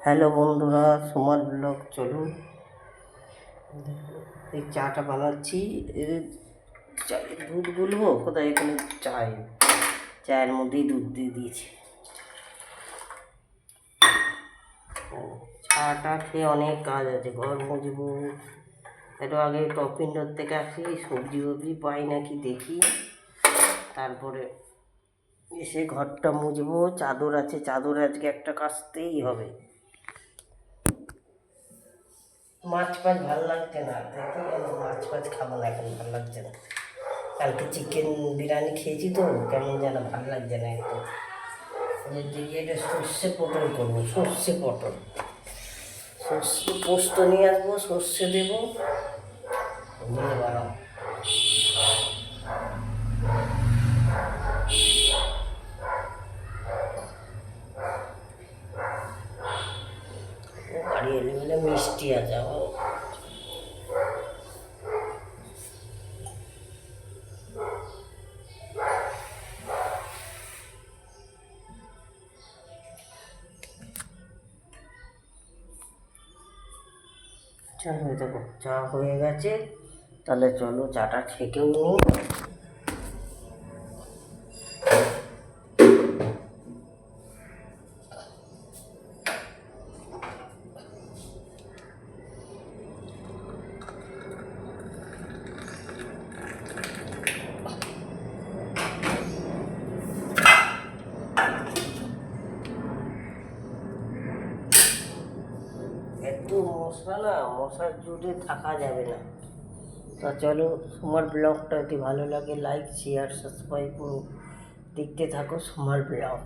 Hello বন্ধুরা, সুমার blog চলুন। এই চাটা বানাচ্ছি। চায়ের দুধ গুলবো কোথায়, এখানে চায়ের মধ্যেই দুধ দিয়ে দিয়েছি। চাটা খেয়ে অনেক কাজ আছে, ঘর মুছবো, একটু আগে টপিন্ডর থেকে আসি, সবজি টবজি পাই নাকি দেখি, তারপরে এসে ঘরটা মুছবো। চাদর আছে, চাদর আজকে একটা কাচতেই হবে। মাছ ফাছ ভালো লাগছে না, দেখি মাছ ফাছ খাবো না, এখন ভালো লাগছে না। কালকে চিকেন বিরিয়ানি খেয়েছি তো কেমন যেন ভালো লাগছে না একটু। দেখি এটা সর্ষে পটল করবো, সর্ষে পটল, সর্ষে পোস্ত নিয়ে আসবো, সর্ষে দেবো, দিয়ে বানাবো। বাড়ি এলে বলে মিষ্টি আছে। চলো, দেখো চা হয়ে গেছে, তাহলে চলো চাটা ছেঁকেও নিই। এত মশলা না, মশার জুড়ে থাকা যাবে না। তা চলো, সুমার ব্লগটা যদি ভালো লাগে লাইক শেয়ার সাবস্ক্রাইব করো, দেখতে থাকো সুমার ব্লগ।